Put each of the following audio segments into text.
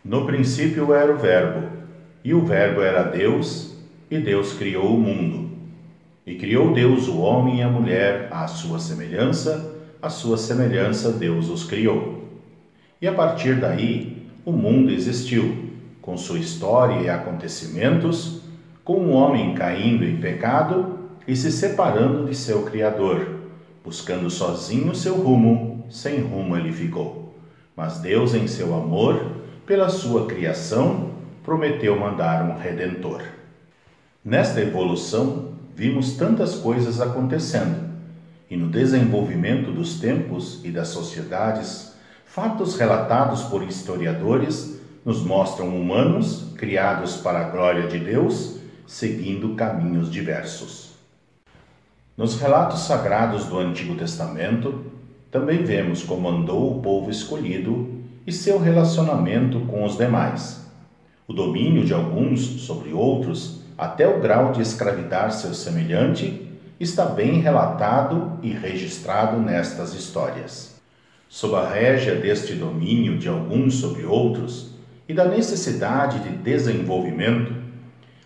No princípio era o Verbo, e o Verbo era Deus, e Deus criou o mundo. E criou Deus o homem e a mulher à sua semelhança Deus os criou. E a partir daí, o mundo existiu, com sua história e acontecimentos, com o homem caindo em pecado e se separando de seu Criador, buscando sozinho seu rumo, sem rumo ele ficou. Mas Deus, em seu amor, pela sua criação, prometeu mandar um Redentor. Nesta evolução, vimos tantas coisas acontecendo, e no desenvolvimento dos tempos e das sociedades, fatos relatados por historiadores nos mostram humanos criados para a glória de Deus, seguindo caminhos diversos. Nos relatos sagrados do Antigo Testamento, também vemos como andou o povo escolhido e seu relacionamento com os demais. O domínio de alguns sobre outros, até o grau de escravidar seu semelhante, está bem relatado e registrado nestas histórias. Sob a régia deste domínio de alguns sobre outros e da necessidade de desenvolvimento,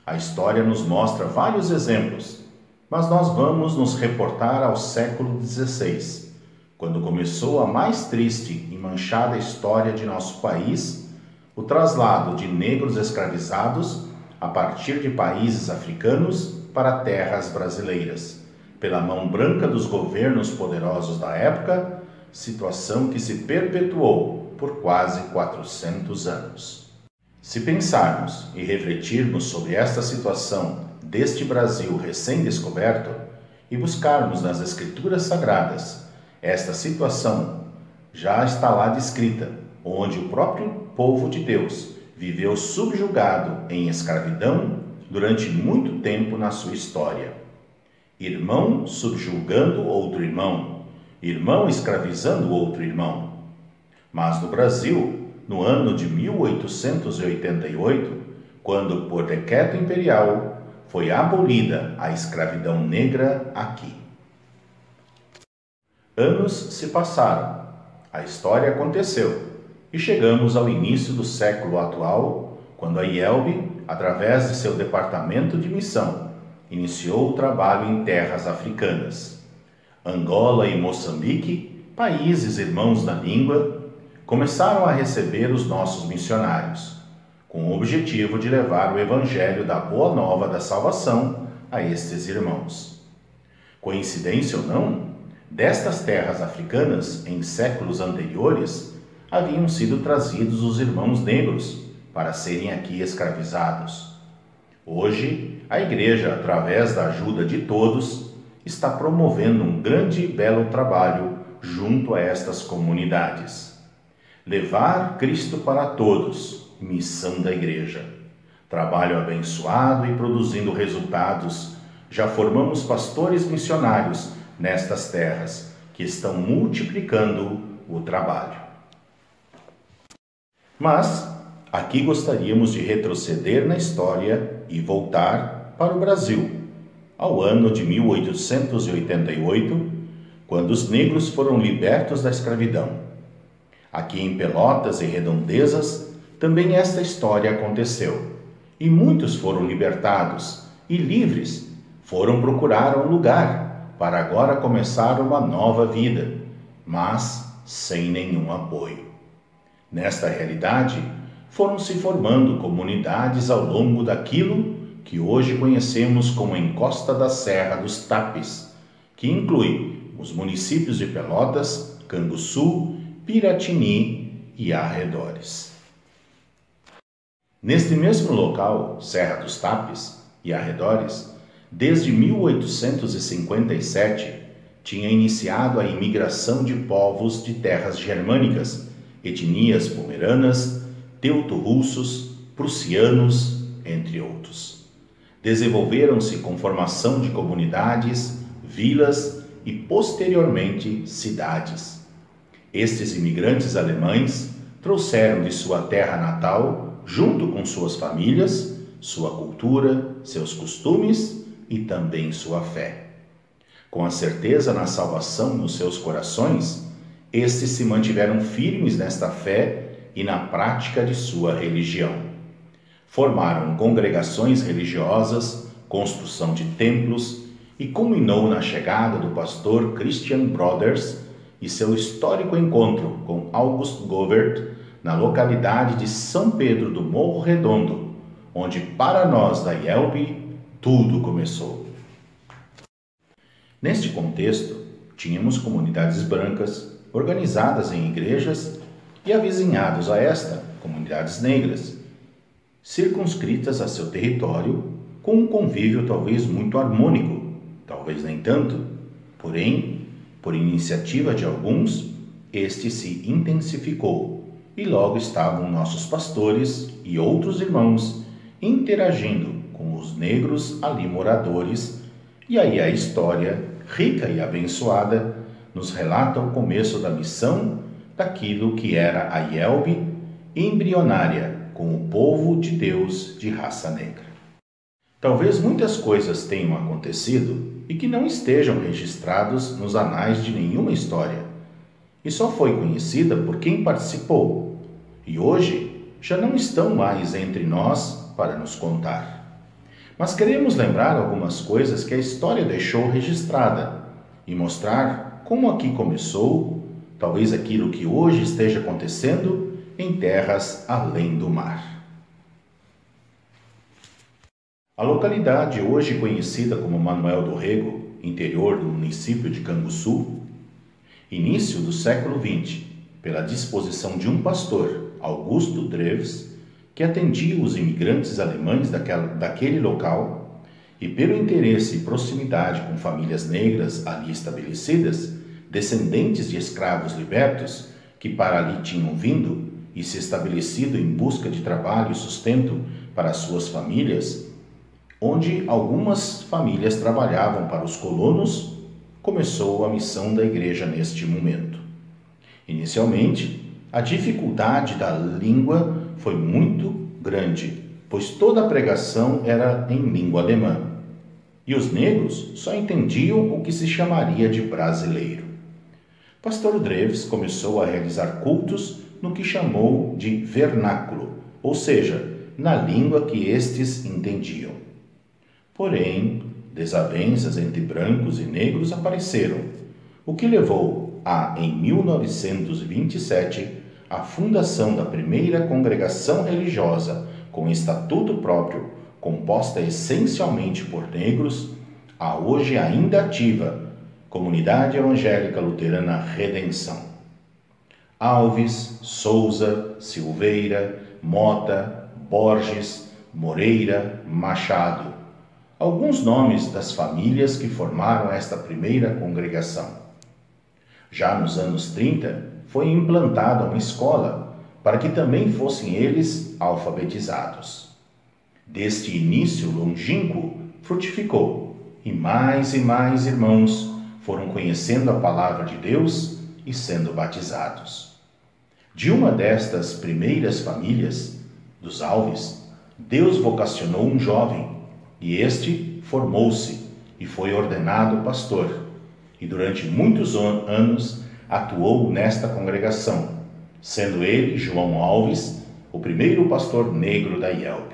a história nos mostra vários exemplos, mas nós vamos nos reportar ao século XVI, quando começou a mais triste e manchada história de nosso país, o traslado de negros escravizados a partir de países africanos para terras brasileiras, pela mão branca dos governos poderosos da época, situação que se perpetuou por quase 400 anos. Se pensarmos e refletirmos sobre esta situação deste Brasil recém-descoberto e buscarmos nas Escrituras Sagradas, esta situação já está lá descrita, onde o próprio povo de Deus viveu subjugado em escravidão durante muito tempo na sua história. Irmão subjugando outro irmão, irmão escravizando outro irmão. Mas no Brasil, no ano de 1888, quando por decreto imperial foi abolida a escravidão negra aqui. Anos se passaram, a história aconteceu e chegamos ao início do século atual, quando a IELB, através de seu departamento de missão, iniciou o trabalho em terras africanas. Angola e Moçambique, países irmãos na língua, começaram a receber os nossos missionários, com o objetivo de levar o evangelho da Boa Nova da Salvação a estes irmãos. Coincidência ou não, destas terras africanas, em séculos anteriores, haviam sido trazidos os irmãos negros para serem aqui escravizados. Hoje, a Igreja, através da ajuda de todos, está promovendo um grande e belo trabalho junto a estas comunidades. Levar Cristo para todos, missão da Igreja. Trabalho abençoado e produzindo resultados. Já formamos pastores missionários nestas terras, que estão multiplicando o trabalho. Mas aqui gostaríamos de retroceder na história e voltar para o Brasil, ao ano de 1888, quando os negros foram libertos da escravidão. Aqui em Pelotas e Redondezas, também esta história aconteceu, e muitos foram libertados e livres, foram procurar um lugar para agora começar uma nova vida, mas sem nenhum apoio. Nesta realidade, foram se formando comunidades ao longo daquilo que hoje conhecemos como Encosta da Serra dos Tapes, que inclui os municípios de Pelotas, Canguçu, Piratini e arredores. Neste mesmo local, Serra dos Tapes e arredores, desde 1857, tinha iniciado a imigração de povos de terras germânicas, etnias pomeranas, teuto-russos, prussianos, entre outros. Desenvolveram-se com formação de comunidades, vilas e, posteriormente, cidades. Estes imigrantes alemães trouxeram de sua terra natal, junto com suas famílias, sua cultura, seus costumes e também sua fé. Com a certeza na salvação nos seus corações, estes se mantiveram firmes nesta fé e na prática de sua religião. Formaram congregações religiosas, construção de templos e culminou na chegada do pastor Christian Brothers e seu histórico encontro com August Govert na localidade de São Pedro do Morro Redondo, onde para nós da IELB tudo começou. Neste contexto, tínhamos comunidades brancas organizadas em igrejas e avizinhados a esta, comunidades negras, circunscritas a seu território, com um convívio talvez muito harmônico, talvez nem tanto, porém, por iniciativa de alguns, este se intensificou e logo estavam nossos pastores e outros irmãos interagindo com os negros ali moradores, e aí a história, rica e abençoada, nos relata o começo da missão daquilo que era a IELB embrionária com o povo de Deus de raça negra. Talvez muitas coisas tenham acontecido e que não estejam registrados nos anais de nenhuma história, e só foi conhecida por quem participou, e hoje já não estão mais entre nós para nos contar. Mas queremos lembrar algumas coisas que a história deixou registrada e mostrar como aqui começou, talvez aquilo que hoje esteja acontecendo em terras além do mar. A localidade hoje conhecida como Manoel do Rego, interior do município de Canguçu, início do século XX, pela disposição de um pastor, Augusto Dreves, que atendia os imigrantes alemães daquele local, e pelo interesse e proximidade com famílias negras ali estabelecidas, descendentes de escravos libertos que para ali tinham vindo e se estabelecido em busca de trabalho e sustento para suas famílias, onde algumas famílias trabalhavam para os colonos, começou a missão da igreja neste momento. Inicialmente, a dificuldade da língua foi muito grande, pois toda a pregação era em língua alemã, e os negros só entendiam o que se chamaria de brasileiro. Pastor Dreves começou a realizar cultos no que chamou de vernáculo, ou seja, na língua que estes entendiam. Porém, desavenças entre brancos e negros apareceram, o que levou a, em 1927, a fundação da primeira congregação religiosa com estatuto próprio, composta essencialmente por negros, a hoje ainda ativa Comunidade Evangélica Luterana Redenção. Alves, Souza, Silveira, Mota, Borges, Moreira, Machado. Alguns nomes das famílias que formaram esta primeira congregação. Já nos anos 30, foi implantada uma escola para que também fossem eles alfabetizados. Deste início longínquo, frutificou, e mais irmãos foram conhecendo a palavra de Deus e sendo batizados. De uma destas primeiras famílias, dos Alves, Deus vocacionou um jovem, e este formou-se e foi ordenado pastor, e durante muitos anos atuou nesta congregação, sendo ele, João Alves, o primeiro pastor negro da IELB.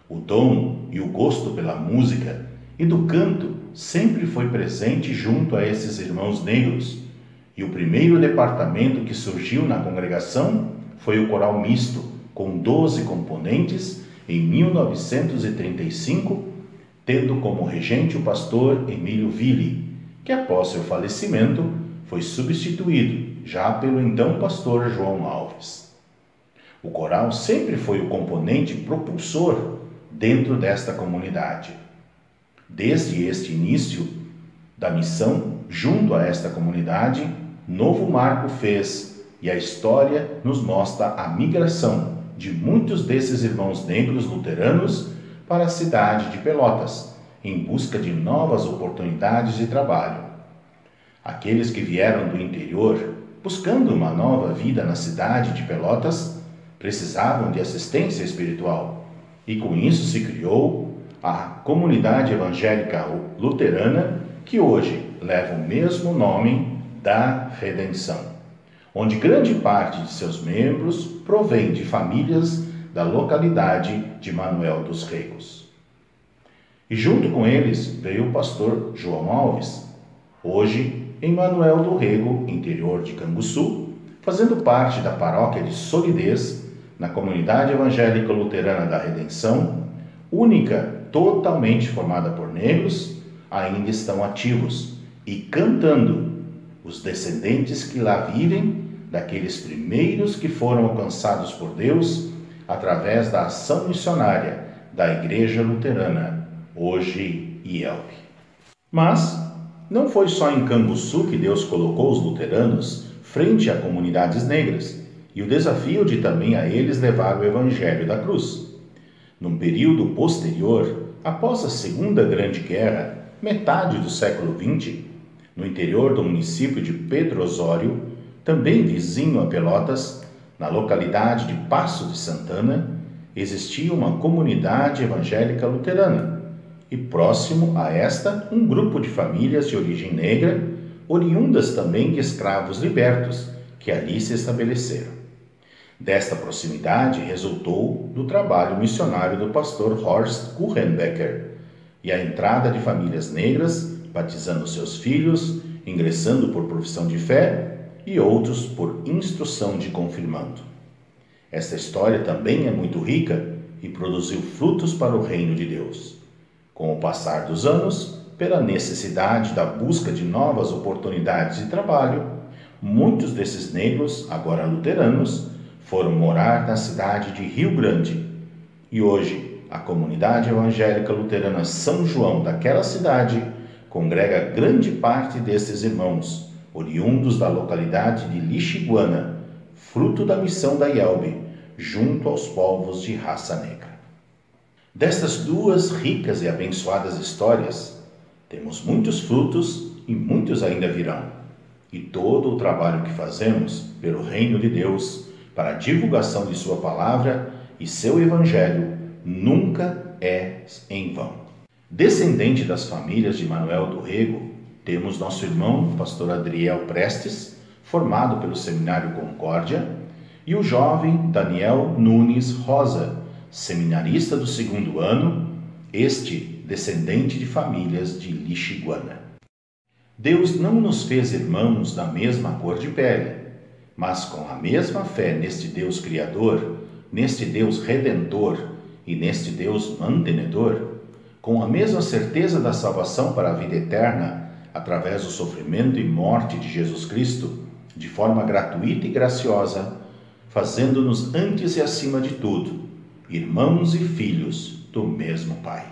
O dom e o gosto pela música e do canto sempre foi presente junto a esses irmãos negros, e o primeiro departamento que surgiu na congregação foi o coral misto, com 12 componentes, em 1935, tendo como regente o pastor Emílio Ville, que após seu falecimento foi substituído já pelo então pastor João Alves. O coral sempre foi o componente propulsor dentro desta comunidade. Desde este início da missão, junto a esta comunidade, novo marco fez, e a história nos mostra a migração de muitos desses irmãos negros luteranos para a cidade de Pelotas, em busca de novas oportunidades de trabalho. Aqueles que vieram do interior, buscando uma nova vida na cidade de Pelotas, precisavam de assistência espiritual, e com isso se criou a Comunidade Evangélica Luterana, que hoje leva o mesmo nome da Redenção, onde grande parte de seus membros provém de famílias da localidade de Manuel dos Regos. E junto com eles veio o pastor João Alves, hoje em Manuel do Rego, interior de Canguçu, fazendo parte da paróquia de Solidez, na comunidade evangélica luterana da Redenção, única totalmente formada por negros, ainda estão ativos e cantando os descendentes que lá vivem, daqueles primeiros que foram alcançados por Deus através da ação missionária da Igreja Luterana, hoje IELB. Mas não foi só em Canguçu que Deus colocou os luteranos frente a comunidades negras e o desafio de também a eles levar o Evangelho da Cruz. Num período posterior, após a Segunda Grande Guerra, metade do século XX, no interior do município de Pedro Osório, também vizinho a Pelotas, na localidade de Passo de Santana, existia uma comunidade evangélica luterana e próximo a esta um grupo de famílias de origem negra, oriundas também de escravos libertos, que ali se estabeleceram. Desta proximidade resultou do trabalho missionário do pastor Horst Kuchenbecker e a entrada de famílias negras, batizando seus filhos, ingressando por profissão de fé e outros por instrução de confirmando. Esta história também é muito rica e produziu frutos para o reino de Deus. Com o passar dos anos, pela necessidade da busca de novas oportunidades de trabalho, muitos desses negros, agora luteranos, foram morar na cidade de Rio Grande. E hoje, a comunidade evangélica luterana São João daquela cidade congrega grande parte destes irmãos, oriundos da localidade de Lixiguana, fruto da missão da IELB, junto aos povos de raça negra. Destas duas ricas e abençoadas histórias, temos muitos frutos e muitos ainda virão. E todo o trabalho que fazemos pelo reino de Deus, para a divulgação de sua palavra e seu evangelho, nunca é em vão. Descendente das famílias de Manuel do Rego, temos nosso irmão, pastor Adriel Prestes, formado pelo Seminário Concórdia, e o jovem Daniel Nunes Rosa, seminarista do 2º ano, este descendente de famílias de Lixiguana. Deus não nos fez irmãos da mesma cor de pele, mas com a mesma fé neste Deus Criador, neste Deus Redentor e neste Deus Mantenedor, com a mesma certeza da salvação para a vida eterna, através do sofrimento e morte de Jesus Cristo, de forma gratuita e graciosa, fazendo-nos antes e acima de tudo, irmãos e filhos do mesmo Pai.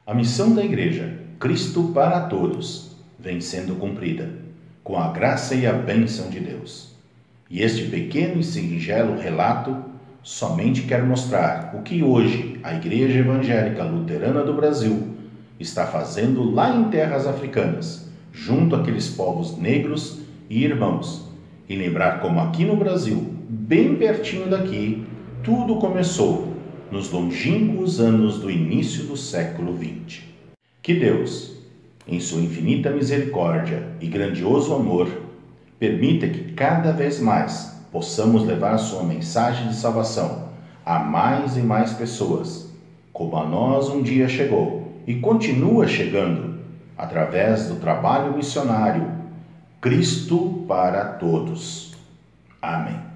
A missão da Igreja, Cristo para todos, vem sendo cumprida, com a graça e a bênção de Deus. E este pequeno e singelo relato somente quer mostrar o que hoje a Igreja Evangélica Luterana do Brasil está fazendo lá em terras africanas, junto àqueles povos negros e irmãos, e lembrar como aqui no Brasil, bem pertinho daqui, tudo começou nos longínquos anos do início do século XX. Que Deus, em sua infinita misericórdia e grandioso amor, permita que cada vez mais possamos levar sua mensagem de salvação a mais e mais pessoas, como a nós um dia chegou e continua chegando, através do trabalho missionário Cristo para todos. Amém.